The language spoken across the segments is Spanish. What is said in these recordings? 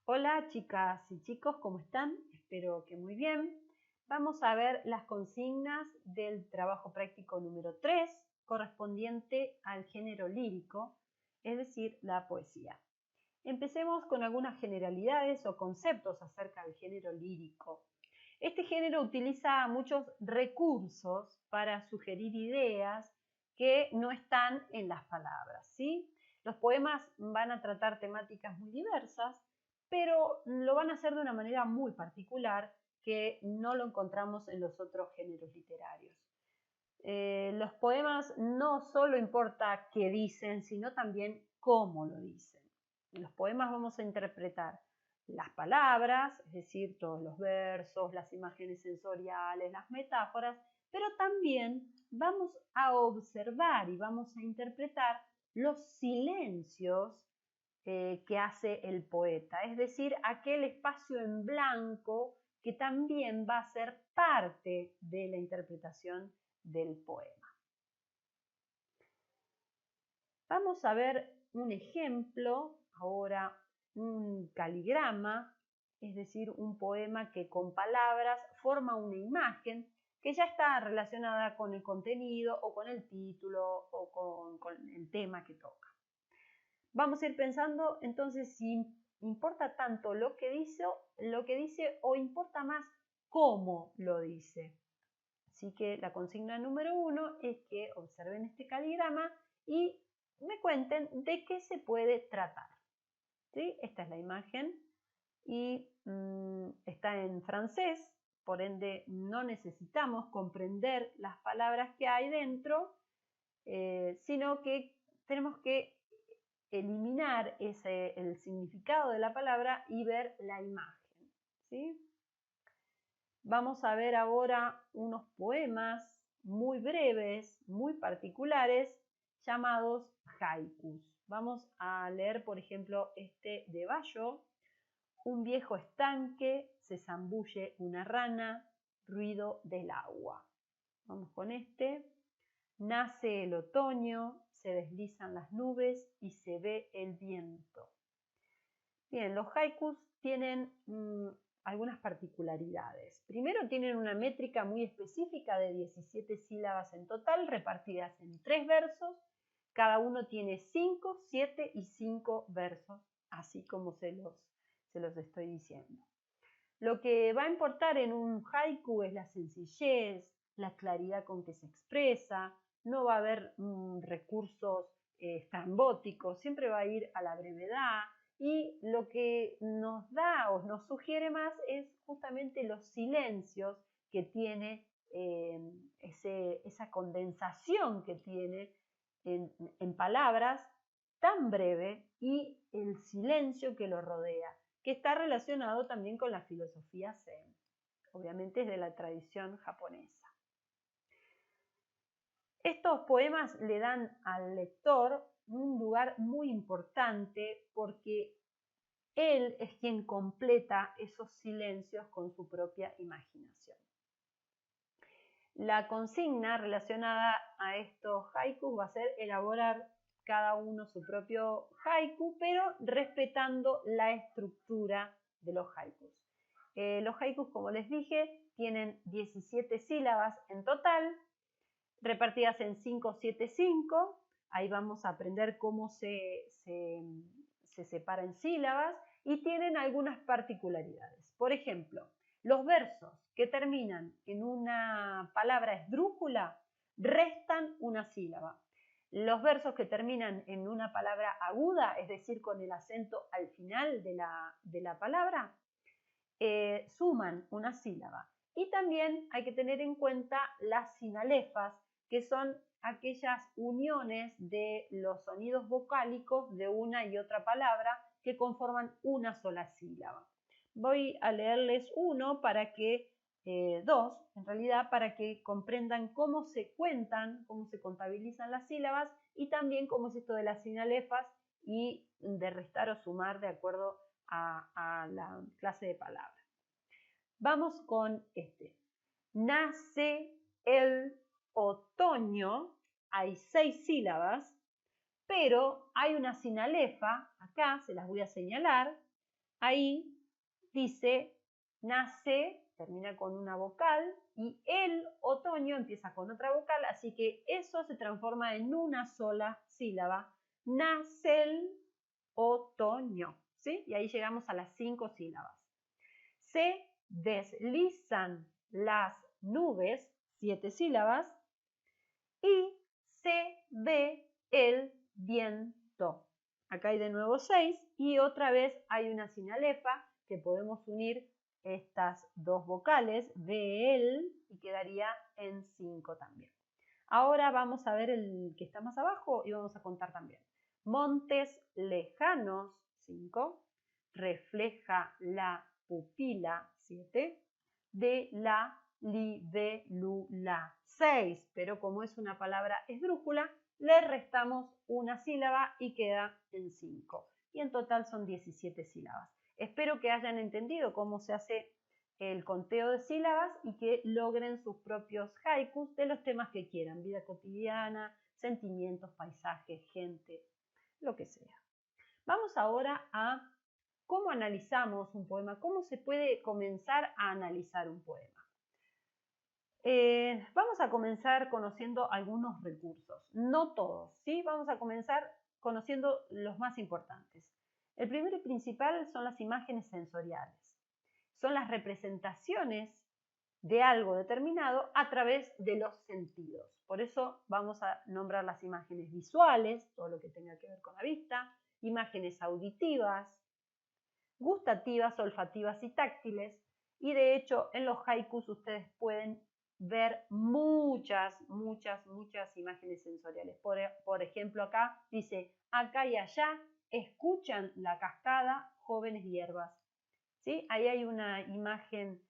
Hola chicas y chicos, ¿cómo están? Espero que muy bien. Vamos a ver las consignas del trabajo práctico número 3, correspondiente al género lírico, es decir, la poesía. Empecemos con algunas generalidades o conceptos acerca del género lírico. Este género utiliza muchos recursos para sugerir ideas que no están en las palabras, ¿sí? Los poemas van a tratar temáticas muy diversas, pero lo van a hacer de una manera muy particular que no lo encontramos en los otros géneros literarios. Los poemas no solo importa qué dicen, sino también cómo lo dicen. En los poemas vamos a interpretar las palabras, es decir, todos los versos, las imágenes sensoriales, las metáforas, pero también vamos a observar y vamos a interpretar los silencios que hace el poeta, es decir, aquel espacio en blanco que también va a ser parte de la interpretación del poema. Vamos a ver un ejemplo, ahora un caligrama, es decir, un poema que con palabras forma una imagen que ya está relacionada con el contenido o con el título o con el tema que toca. Vamos a ir pensando entonces si importa tanto lo que dice o importa más cómo lo dice. Así que la consigna número 1 es que observen este caligrama y me cuenten de qué se puede tratar. ¿Sí? Esta es la imagen y está en francés, por ende no necesitamos comprender las palabras que hay dentro, sino que tenemos que eliminar el significado de la palabra y ver la imagen. ¿Sí? Vamos a ver ahora unos poemas muy breves, muy particulares, llamados haikus. Vamos a leer, por ejemplo, este de Bayo. Un viejo estanque, se zambulle una rana, ruido del agua. Vamos con este. Nace el otoño, se deslizan las nubes y se ve el viento. Bien, los haikus tienen algunas particularidades. Primero, tienen una métrica muy específica de 17 sílabas en total, repartidas en 3 versos. Cada uno tiene 5, 7 y 5 versos, así como se los estoy diciendo. Lo que va a importar en un haiku es la sencillez, la claridad con que se expresa, no va a haber recursos estrambóticos, siempre va a ir a la brevedad, y lo que nos da o nos sugiere más es justamente los silencios que tiene, esa condensación que tiene en palabras tan breve y el silencio que lo rodea, que está relacionado también con la filosofía Zen. Obviamente es de la tradición japonesa. Estos poemas le dan al lector un lugar muy importante porque él es quien completa esos silencios con su propia imaginación. La consigna relacionada a estos haikus va a ser elaborar cada uno su propio haiku, pero respetando la estructura de los haikus. Los haikus, como les dije, tienen 17 sílabas en total, repartidas en 5, 7, 5. Ahí vamos a aprender cómo se separa en sílabas y tienen algunas particularidades. Por ejemplo, los versos que terminan en una palabra esdrújula restan una sílaba. Los versos que terminan en una palabra aguda, es decir, con el acento al final de la palabra, suman una sílaba. Y también hay que tener en cuenta las sinalefas, que son aquellas uniones de los sonidos vocálicos de una y otra palabra que conforman una sola sílaba. Voy a leerles dos, en realidad, para que comprendan cómo se cuentan, cómo se contabilizan las sílabas y también cómo es esto de las sinalefas y de restar o sumar de acuerdo a la clase de palabra. Vamos con este. Nace el otoño, hay 6 sílabas, pero hay una sinalefa, acá se las voy a señalar, ahí dice nace, termina con una vocal, y el otoño empieza con otra vocal, así que eso se transforma en una sola sílaba. Nace el otoño, ¿sí? Y ahí llegamos a las 5 sílabas. Se deslizan las nubes, 7 sílabas, y se ve el viento. Acá hay de nuevo 6 y otra vez hay una sinalefa que podemos unir estas dos vocales de él y quedaría en 5 también. Ahora vamos a ver el que está más abajo y vamos a contar también. Montes lejanos, 5. Refleja la pupila, 7. De la libélula, 6. Pero como es una palabra esdrújula, le restamos una sílaba y queda en 5. Y en total son 17 sílabas. Espero que hayan entendido cómo se hace el conteo de sílabas y que logren sus propios haikus de los temas que quieran, vida cotidiana, sentimientos, paisajes, gente, lo que sea. Vamos ahora a cómo analizamos un poema, cómo se puede comenzar a analizar un poema. Vamos a comenzar conociendo algunos recursos, no todos, ¿sí? Vamos a comenzar conociendo los más importantes. El primero y principal son las imágenes sensoriales. Son las representaciones de algo determinado a través de los sentidos. Por eso vamos a nombrar las imágenes visuales, todo lo que tenga que ver con la vista, imágenes auditivas, gustativas, olfativas y táctiles. Y de hecho en los haikus ustedes pueden ver muchas imágenes sensoriales. Por ejemplo acá dice, acá y allá escuchan la cascada jóvenes hierbas. ¿Sí? Ahí hay una imagen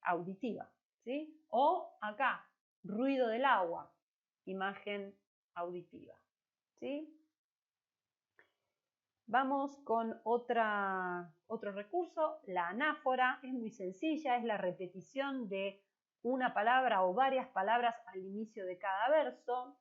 auditiva. ¿Sí? O acá, ruido del agua, imagen auditiva. ¿Sí? Vamos con otro recurso, la anáfora. Es muy sencilla, es la repetición de una palabra o varias palabras al inicio de cada verso.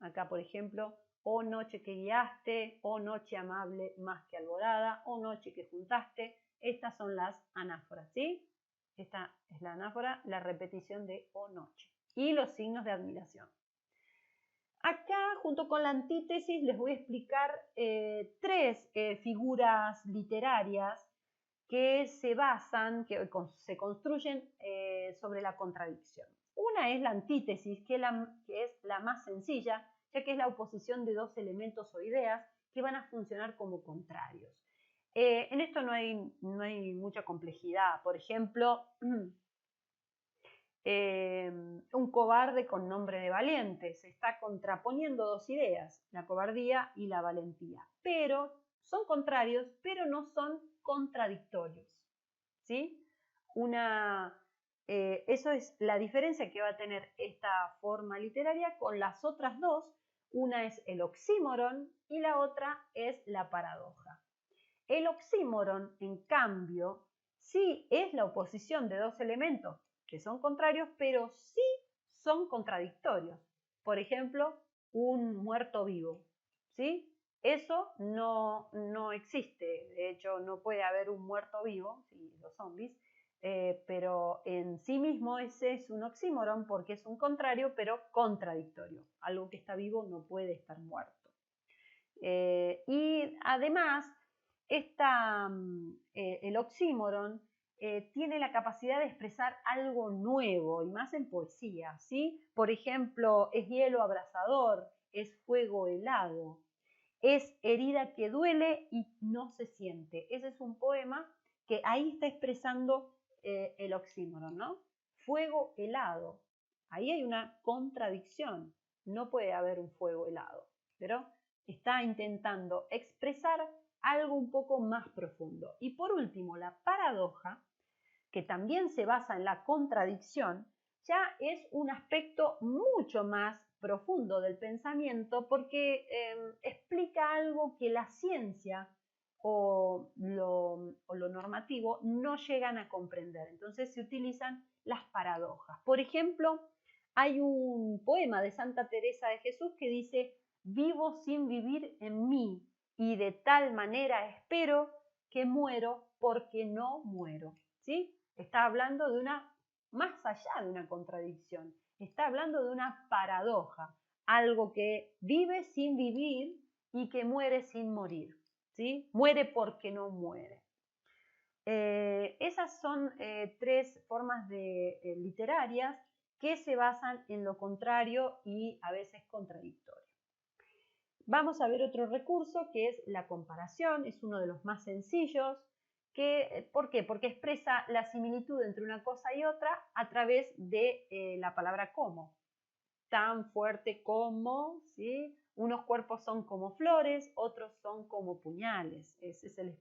Acá, por ejemplo, oh noche que guiaste, oh noche amable más que alborada, oh noche que juntaste. Estas son las anáforas, ¿sí? Esta es la anáfora, la repetición de oh noche. Y los signos de admiración. Acá, junto con la antítesis, les voy a explicar 3 figuras literarias que se basan, que se construyen sobre la contradicción. Una es la antítesis, que es la más sencilla, ya que es la oposición de dos elementos o ideas que van a funcionar como contrarios. En esto no hay mucha complejidad. Por ejemplo, un cobarde con nombre de valiente. Se está contraponiendo dos ideas, la cobardía y la valentía. Pero son contrarios, pero no son contradictorios. ¿Sí? Eso es la diferencia que va a tener esta forma literaria con las otras dos. Una es el oxímoron y la otra es la paradoja. El oxímoron, en cambio, sí es la oposición de dos elementos que son contrarios, pero sí son contradictorios. Por ejemplo, un muerto vivo, ¿sí? Eso no existe. De hecho, no puede haber un muerto vivo, ¿sí? Los zombies, pero en sí mismo ese es un oxímoron porque es un contrario, pero contradictorio. Algo que está vivo no puede estar muerto. Y además, el oxímoron tiene la capacidad de expresar algo nuevo y más en poesía, ¿sí? Por ejemplo, es hielo abrasador, es fuego helado, es herida que duele y no se siente. Ese es un poema que ahí está expresando el oxímoron, ¿no? Fuego helado. Ahí hay una contradicción. No puede haber un fuego helado, pero está intentando expresar algo un poco más profundo. Y por último, la paradoja, que también se basa en la contradicción, ya es un aspecto mucho más profundo del pensamiento porque explica algo que la ciencia o lo normativo no llegan a comprender. Entonces se utilizan las paradojas. Por ejemplo, hay un poema de Santa Teresa de Jesús que dice: vivo sin vivir en mí y de tal manera espero que muero porque no muero, ¿sí? Está hablando de más allá de una contradicción, está hablando de una paradoja, algo que vive sin vivir y que muere sin morir, ¿sí? Muere porque no muere. Esas son tres formas literarias que se basan en lo contrario y a veces contradictorio. Vamos a ver otro recurso que es la comparación, es uno de los más sencillos. ¿Por qué? Porque expresa la similitud entre una cosa y otra a través de la palabra como. Tan fuerte como, ¿sí? Unos cuerpos son como flores, otros son como puñales. Ese es el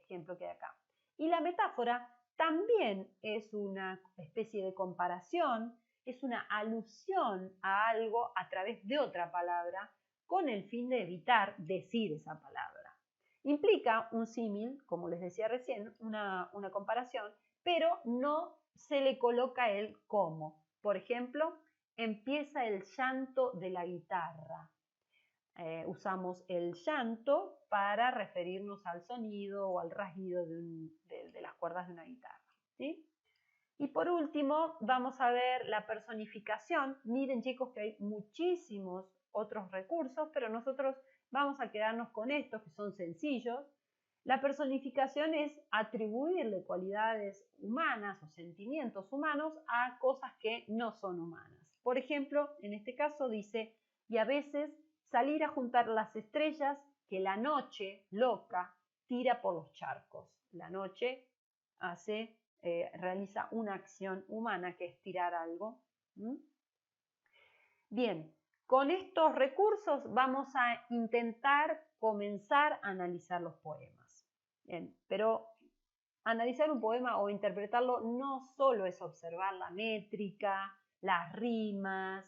ejemplo que hay acá. Y la metáfora también es una especie de comparación, es una alusión a algo a través de otra palabra con el fin de evitar decir esa palabra. Implica un símil, como les decía recién, una comparación, pero no se le coloca el como. Por ejemplo, empieza el llanto de la guitarra. Usamos el llanto para referirnos al sonido o al rasguido de las cuerdas de una guitarra, ¿sí? Y por último, vamos a ver la personificación. Miren, chicos, que hay muchísimos otros recursos, pero nosotros vamos a quedarnos con estos que son sencillos. La personificación es atribuirle cualidades humanas o sentimientos humanos a cosas que no son humanas. Por ejemplo, en este caso dice, y a veces salir a juntar las estrellas que la noche loca tira por los charcos. La noche realiza una acción humana que es tirar algo. Bien, con estos recursos vamos a intentar comenzar a analizar los poemas. Bien, pero analizar un poema o interpretarlo no solo es observar la métrica, las rimas,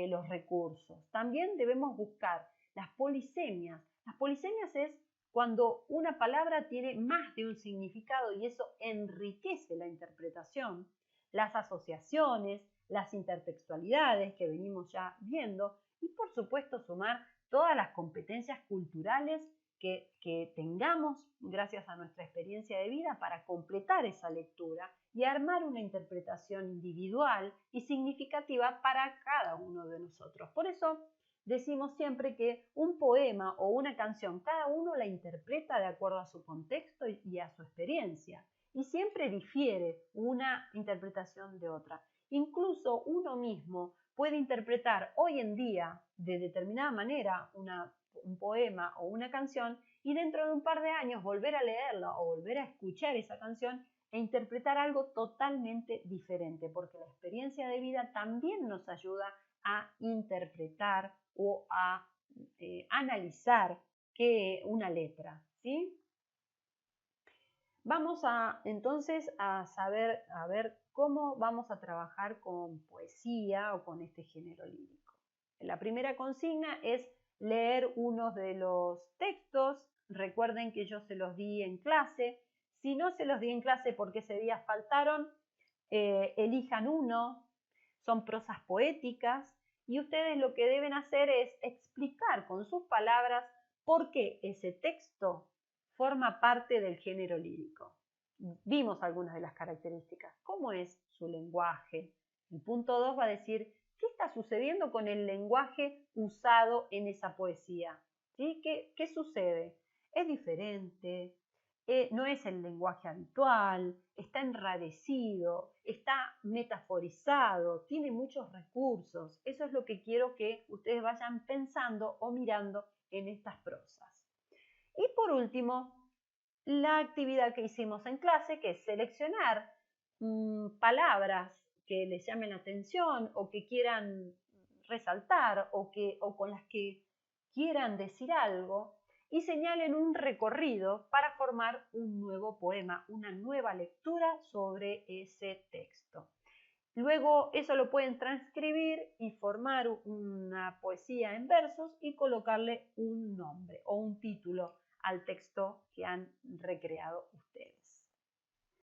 los recursos. También debemos buscar las polisemias. Las polisemias es cuando una palabra tiene más de un significado y eso enriquece la interpretación, las asociaciones, las intertextualidades que venimos ya viendo y por supuesto sumar todas las competencias culturales que tengamos gracias a nuestra experiencia de vida para completar esa lectura y armar una interpretación individual y significativa para cada uno de nosotros. Por eso decimos siempre que un poema o una canción, cada uno la interpreta de acuerdo a su contexto y a su experiencia, y siempre difiere una interpretación de otra. Incluso uno mismo puede interpretar hoy en día de determinada manera un poema o una canción y dentro de un par de años volver a leerla o volver a escuchar esa canción e interpretar algo totalmente diferente, porque la experiencia de vida también nos ayuda a interpretar o a analizar una letra, ¿sí? Vamos entonces a ver cómo vamos a trabajar con poesía o con este género lírico. La primera consigna es leer uno de los textos. Recuerden que yo se los di en clase. Si no se los di en clase porque ese día faltaron, elijan uno. Son prosas poéticas y ustedes lo que deben hacer es explicar con sus palabras por qué ese texto forma parte del género lírico. Vimos algunas de las características. ¿Cómo es su lenguaje? El punto 2 va a decir qué está sucediendo con el lenguaje usado en esa poesía. ¿Sí? ¿Qué sucede? ¿Es diferente? No es el lenguaje habitual, está enrarecido, está metaforizado, tiene muchos recursos. Eso es lo que quiero que ustedes vayan pensando o mirando en estas prosas. Y por último, la actividad que hicimos en clase, que es seleccionar palabras que les llamen la atención o que quieran resaltar o con las que quieran decir algo y señalen un recorrido para formar un nuevo poema, una nueva lectura sobre ese texto. Luego eso lo pueden transcribir y formar una poesía en versos y colocarle un nombre o un título al texto que han recreado ustedes.